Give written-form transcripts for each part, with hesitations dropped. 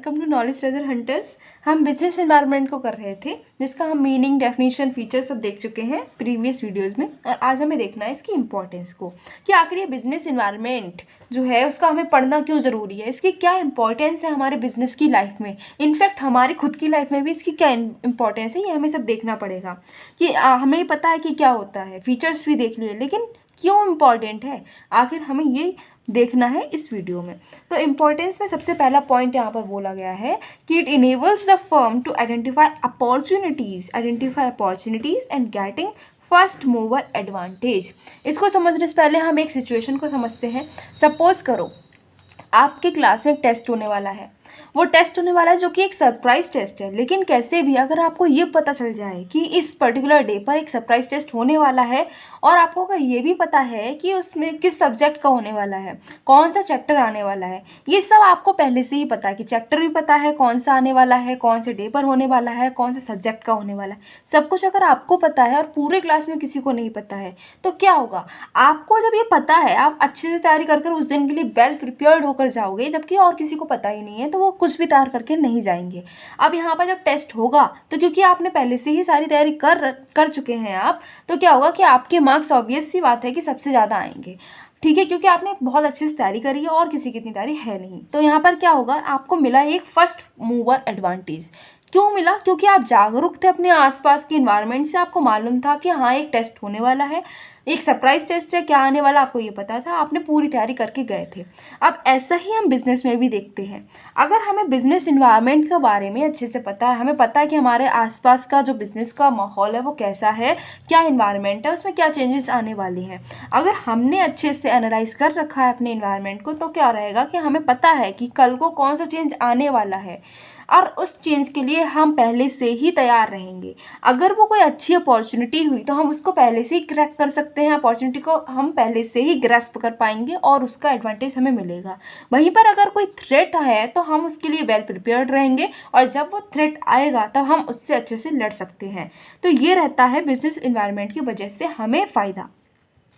Welcome to Knowledge Treasure Hunters. हम business environment को कर रहे थे, जिसका हम मीनिंग, डेफिनेशन, फीचर सब देख चुके हैं प्रीवियस वीडियोस में। और आज हमें देखना है इसकी इंपॉर्टेंस को, कि आखिर ये बिजनेस एनवायरनमेंट जो है उसका हमें पढ़ना क्यों ज़रूरी है, इसकी क्या इंपॉर्टेंस है हमारे बिजनेस की लाइफ में, इनफैक्ट हमारी खुद की लाइफ में भी इसकी क्या इंपॉर्टेंस है, ये हमें सब देखना पड़ेगा। कि हमें पता है कि क्या होता है, फीचर्स भी देख लिए, लेकिन क्यों इम्पॉर्टेंट है आखिर हमें ये देखना है इस वीडियो में। तो इम्पोर्टेंस में सबसे पहला पॉइंट यहाँ पर बोला गया है कि it enables the firm to identify opportunities and getting first mover advantage. इसको समझने से पहले हम एक सिचुएशन को समझते हैं। सपोज करो आपके क्लास में एक टेस्ट होने वाला है, वो टेस्ट होने वाला है जो कि एक सरप्राइज टेस्ट है। लेकिन कैसे भी अगर आपको ये पता चल जाए कि इस पर्टिकुलर डे पर एक सरप्राइज टेस्ट होने वाला है, और आपको अगर ये भी पता है कि उसमें किस सब्जेक्ट का होने वाला है, कौन सा चैप्टर आने वाला है, ये सब आपको पहले से ही पता है कि चैप्टर भी पता है कौन सा आने वाला है, कौन से डे पर होने वाला है, कौन से सब्जेक्ट का होने वाला है, सब कुछ अगर आपको पता है और पूरे क्लास में किसी को नहीं पता है, तो क्या होगा? आपको जब ये पता है, आप अच्छे से तैयारी कर उस दिन के लिए वेल प्रिपेयर्ड होकर जाओगे, जबकि और किसी को पता ही नहीं है तो वो कुछ भी तैयार करके नहीं जाएंगे। अब यहाँ पर जब टेस्ट होगा तो क्योंकि आपने पहले से ही सारी तैयारी कर चुके हैं आप, तो क्या होगा कि आपके मार्क्स ऑब्वियस सी बात है कि सबसे ज़्यादा आएंगे। ठीक है, क्योंकि आपने बहुत अच्छे से तैयारी करी है और किसी की इतनी तैयारी है नहीं। तो यहाँ पर क्या होगा, आपको मिला एक फर्स्ट मूवर एडवांटेज। क्यों मिला? क्योंकि आप जागरूक थे अपने आसपास के इन्वायरमेंट से, आपको मालूम था कि हाँ एक टेस्ट होने वाला है, एक सरप्राइज टेस्ट है, क्या आने वाला आपको ये पता था, आपने पूरी तैयारी करके गए थे। अब ऐसा ही हम बिज़नेस में भी देखते हैं। अगर हमें बिज़नेस इन्वायरमेंट के बारे में अच्छे से पता है, हमें पता है कि हमारे आसपास का जो बिज़नेस का माहौल है वो कैसा है, क्या इन्वायरमेंट है, उसमें क्या चेंजेस आने वाले हैं, अगर हमने अच्छे से एनालाइज कर रखा है अपने इन्वायरमेंट को, तो क्या रहेगा कि हमें पता है कि कल को कौन सा चेंज आने वाला है और उस चेंज के लिए हम पहले से ही तैयार रहेंगे। अगर वो कोई अच्छी अपॉर्चुनिटी हुई तो हम उसको पहले से ही क्रैक कर सकते हैं, अपॉर्चुनिटी को हम पहले से ही ग्रैस्प कर पाएंगे और उसका एडवांटेज हमें मिलेगा। वहीं पर अगर कोई थ्रेट है तो हम उसके लिए वेल प्रिपेयर्ड रहेंगे, और जब वो थ्रेट आएगा तब हम उससे अच्छे से लड़ सकते हैं। तो ये रहता है बिजनेस इन्वायरमेंट की वजह से हमें फ़ायदा।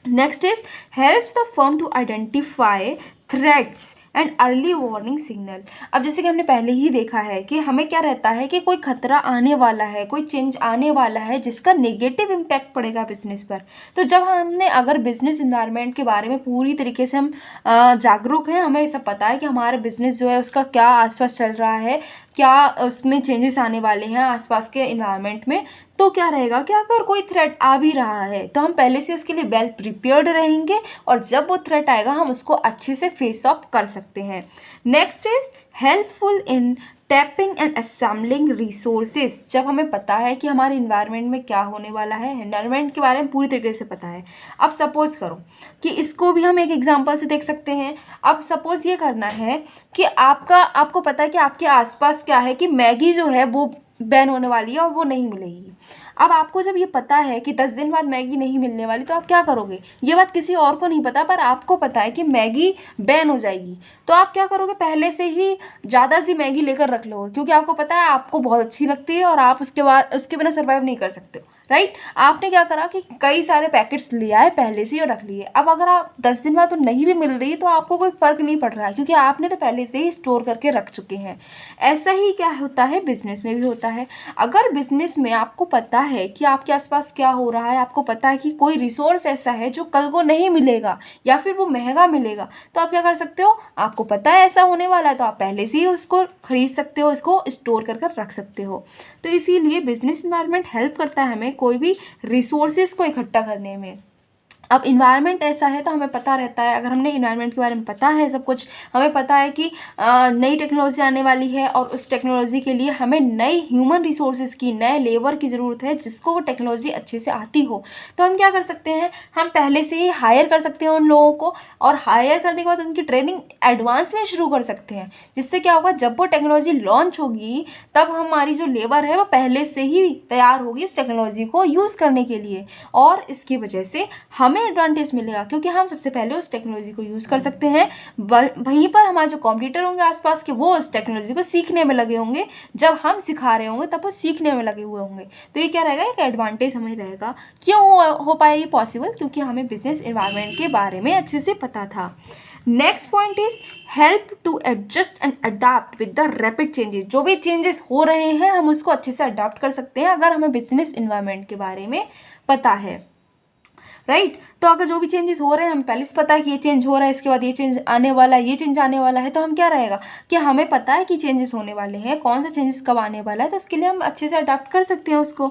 Next is helps the firm to identify threats and early warning signal. अब जैसे कि हमने पहले ही देखा है कि हमें क्या रहता है कि कोई खतरा आने वाला है, कोई चेंज आने वाला है जिसका नेगेटिव इम्पैक्ट पड़ेगा बिजनेस पर। तो जब हमने अगर बिजनेस इन्वायरमेंट के बारे में पूरी तरीके से हम जागरूक हैं, हमें सब पता है कि हमारा बिजनेस जो है उसका क्या आसपास चल रहा है, क्या उसमें चेंजेस आने वाले हैं आसपास के इन्वायरमेंट में, तो क्या रहेगा कि अगर कोई थ्रेट आ भी रहा है तो हम पहले से उसके लिए वेल प्रिपेयर्ड रहेंगे, और जब वो थ्रेट आएगा हम उसको अच्छे से फेस ऑफ कर सकते हैं। Next is helpful in tapping and assembling resources. जब हमें पता है कि हमारे इन्वायरमेंट में क्या होने वाला है, एनवायरमेंट के बारे में पूरी तरीके से पता है। अब सपोज़ करो कि इसको भी हम एक एग्जांपल से देख सकते हैं। अब सपोज़ ये करना है कि आपको पता है कि आपके आसपास क्या है, कि मैगी जो है वो बैन होने वाली है और वो नहीं मिलेगी। अब आपको जब ये पता है कि 10 दिन बाद मैगी नहीं मिलने वाली, तो आप क्या करोगे? ये बात किसी और को नहीं पता, पर आपको पता है कि मैगी बैन हो जाएगी। तो आप क्या करोगे? पहले से ही ज़्यादा सी मैगी लेकर रख लोगे, क्योंकि आपको पता है आपको बहुत अच्छी लगती है और आप उसके बिना सर्वाइव नहीं कर सकते हो, राइट? आपने क्या करा कि कई सारे पैकेट्स ले आए पहले से ही और रख लिए। अब अगर आप 10 दिन बाद तो नहीं भी मिल रही, तो आपको कोई फ़र्क नहीं पड़ रहा है, क्योंकि आपने तो पहले से ही स्टोर करके रख चुके हैं। ऐसा ही क्या होता है, बिजनेस में भी होता है। अगर बिजनेस में आपको पता है कि आपके आसपास क्या हो रहा है, आपको पता है कि कोई रिसोर्स ऐसा है जो कल को नहीं मिलेगा या फिर वो महंगा मिलेगा, तो आप क्या कर सकते हो? आपको पता है ऐसा होने वाला है, तो आप पहले से ही उसको खरीद सकते हो, इसको स्टोर कर रख सकते हो। तो इसीलिए बिजनेस इन्वायरमेंट हेल्प करता है हमें कोई भी रिसोर्सेज को इकट्ठा करने में। अब इन्वायरमेंट ऐसा है तो हमें पता रहता है, अगर हमने इन्वायरमेंट के बारे में पता है सब कुछ, हमें पता है कि नई टेक्नोलॉजी आने वाली है और उस टेक्नोलॉजी के लिए हमें नई ह्यूमन रिसोर्सेज की, नए लेबर की ज़रूरत है जिसको वो टेक्नोलॉजी अच्छे से आती हो। तो हम क्या कर सकते हैं, हम पहले से ही हायर कर सकते हैं उन लोगों को, और हायर करने के बाद उनकी ट्रेनिंग एडवांस में शुरू कर सकते हैं। जिससे क्या होगा, जब वो टेक्नोलॉजी लॉन्च होगी तब हमारी जो लेबर है वो पहले से ही तैयार होगी इस टेक्नोलॉजी को यूज़ करने के लिए, और इसकी वजह से हमें एडवांटेज मिलेगा, क्योंकि हम सबसे पहले उस टेक्नोलॉजी को यूज़ कर सकते हैं। वहीं पर हमारे जो कॉम्पिटिटर होंगे आसपास के, वो उस टेक्नोलॉजी को सीखने में लगे होंगे। जब हम सिखा रहे होंगे तब वो सीखने में लगे हुए होंगे। तो ये क्या रहेगा, एक एडवांटेज हमें रहेगा। क्यों हो पाया ये पॉसिबल? क्योंकि हमें बिजनेस एनवायरनमेंट के बारे में अच्छे से पता था। Next point is help to adjust and adapt with the rapid changes. जो भी चेंजेस हो रहे हैं हम उसको अच्छे से अडाप्ट कर सकते हैं अगर हमें बिजनेस इन्वायरमेंट के बारे में पता है, राइट। तो अगर जो भी चेंजेस हो रहे हैं हमें पहले से पता है कि ये चेंज हो रहा है, इसके बाद ये चेंज आने वाला है, ये चेंज आने वाला है, तो हम क्या रहेगा कि हमें पता है कि चेंजेस होने वाले हैं, कौन सा चेंजेस कब आने वाला है, तो उसके लिए हम अच्छे से अडाप्ट कर सकते हैं उसको,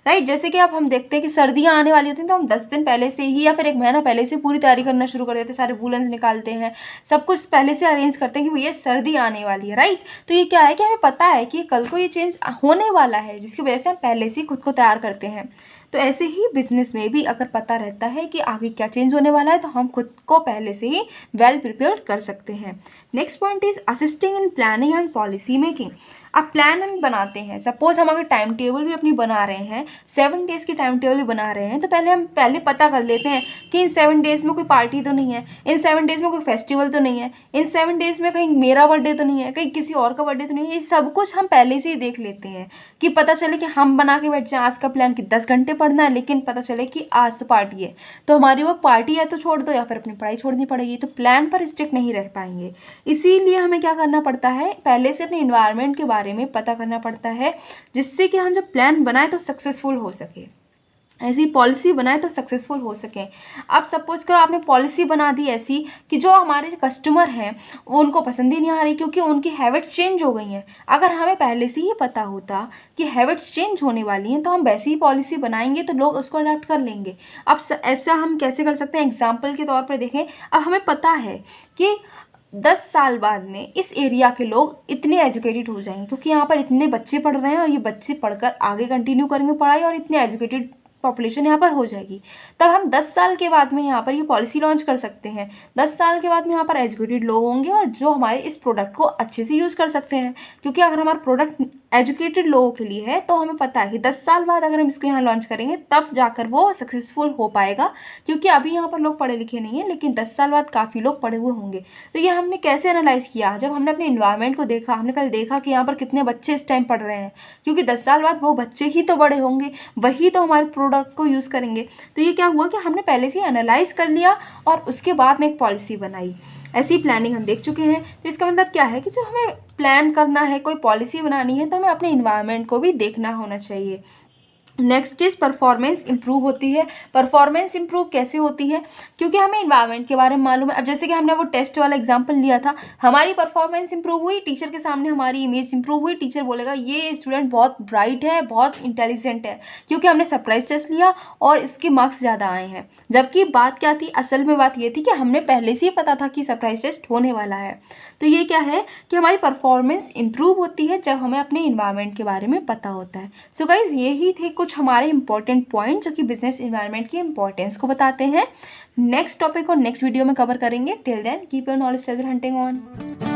राइट। जैसे कि अब हम देखते हैं कि सर्दियाँ आने वाली होती हैं तो हम 10 दिन पहले से ही या फिर 1 महीना पहले से पूरी तैयारी करना शुरू कर देते हैं, सारे वूलन्स निकालते हैं, सब कुछ पहले से अरेंज करते हैं कि भैया सर्दी आने वाली है, राइट। तो ये क्या है कि हमें पता है कि कल को ये चेंज होने वाला है, जिसकी वजह से हम पहले से ही खुद को तैयार करते हैं। तो ऐसे ही बिजनेस में भी अगर पता रहता है कि आगे क्या चेंज होने वाला है तो हम खुद को पहले से ही वेल प्रिपेयर्ड कर सकते हैं। Next point is assisting in planning and policy making. अब प्लान हम बनाते हैं, सपोज हम अगर टाइम टेबल भी अपनी बना रहे हैं, 7 डेज़ की टाइम टेबल भी बना रहे हैं, तो पहले पता कर लेते हैं कि इन 7 डेज़ में कोई पार्टी तो नहीं है, इन 7 डेज़ में कोई फेस्टिवल तो नहीं है, इन 7 डेज़ में कहीं मेरा बर्थडे तो नहीं है, कहीं किसी और का बर्थडे तो नहीं है। ये सब कुछ हम पहले से ही देख लेते हैं कि पता चले कि हम बना के बैठ जाएं आज का प्लान कि 10 घंटे पढ़ना है, लेकिन पता चले कि आज तो पार्टी है, तो हमारी वो पार्टी या तो छोड़ दो या फिर अपनी पढ़ाई छोड़नी पड़ेगी, तो प्लान पर स्टिक नहीं रह पाएंगे। इसीलिए हमें क्या करना पड़ता है, पहले से अपने इन्वायरमेंट के बारे में पता करना पड़ता है, जिससे कि हम जब प्लान बनाए तो सक्सेसफुल हो सके, ऐसी पॉलिसी बनाए तो सक्सेसफुल हो सके। अब सपोज करो आपने पॉलिसी बना दी ऐसी कि जो हमारे जो कस्टमर हैं वो उनको पसंद ही नहीं आ रही क्योंकि उनकी हैबिट्स चेंज हो गई हैं। अगर हमें पहले से ही पता होता कि हैबिट्स चेंज होने वाली हैं तो हम वैसी ही पॉलिसी बनाएंगे तो लोग उसको अडॉप्ट कर लेंगे। अब ऐसा हम कैसे कर सकते हैं, एग्जाम्पल के तौर पर देखें। अब हमें पता है कि 10 साल बाद में इस एरिया के लोग इतने एजुकेटेड हो जाएंगे क्योंकि यहाँ पर इतने बच्चे पढ़ रहे हैं और ये बच्चे पढ़कर आगे कंटिन्यू करेंगे पढ़ाई और इतने एजुकेटेड पॉपुलेशन यहाँ पर हो जाएगी। तब हम 10 साल के बाद में यहाँ पर ये पॉलिसी लॉन्च कर सकते हैं। 10 साल के बाद में यहाँ पर एजुकेटेड लोग होंगे और जो हमारे इस प्रोडक्ट को अच्छे से यूज़ कर सकते हैं, क्योंकि अगर हमारा प्रोडक्ट एजुकेटेड लोगों के लिए है तो हमें पता है कि 10 साल बाद अगर हम इसको यहाँ लॉन्च करेंगे तब जाकर वो सक्सेसफुल हो पाएगा, क्योंकि अभी यहाँ पर लोग पढ़े लिखे नहीं हैं लेकिन 10 साल बाद काफ़ी लोग पढ़े हुए होंगे। तो ये हमने कैसे एनालाइज़ किया, जब हमने अपने इन्वायरमेंट को देखा, हमने पहले देखा कि यहाँ पर कितने बच्चे इस टाइम पढ़ रहे हैं, क्योंकि 10 साल बाद वो बच्चे ही तो बड़े होंगे, वही तो हमारे प्रोडक्ट को यूज़ करेंगे। तो ये क्या हुआ कि हमने पहले से एनालाइज़ कर लिया और उसके बाद में एक पॉलिसी बनाई। ऐसी प्लानिंग हम देख चुके हैं। तो इसका मतलब क्या है कि जब हमें प्लान करना है, कोई पॉलिसी बनानी है, तो हमें अपने इन्वायरमेंट को भी देखना होना चाहिए। नेक्स्ट इज परफॉर्मेंस इंप्रूव होती है। परफॉर्मेंस इंप्रूव कैसे होती है, क्योंकि हमें इन्वायरमेंट के बारे में मालूम है। अब जैसे कि हमने वो टेस्ट वाला एग्जांपल लिया था, हमारी परफॉर्मेंस इंप्रूव हुई, टीचर के सामने हमारी इमेज इंप्रूव हुई, टीचर बोलेगा ये स्टूडेंट बहुत ब्राइट है, बहुत इंटेलिजेंट है, क्योंकि हमने सरप्राइज टेस्ट लिया और इसके मार्क्स ज़्यादा आए हैं। जबकि बात क्या थी, असल में बात ये थी कि हमने पहले से ही पता था कि सरप्राइज टेस्ट होने वाला है। तो ये क्या है कि हमारी परफॉर्मेंस इंप्रूव होती है जब हमें अपने इन्वायरमेंट के बारे में पता होता है। सो गाइज यही थे कुछ हमारे इंपॉर्टेंट पॉइंट जो कि बिजनेस इन्वायरमेंट की इंपॉर्टेंस को बताते हैं। नेक्स्ट टॉपिक और नेक्स्ट वीडियो में कवर करेंगे। Till then keep your knowledge treasure hunting on.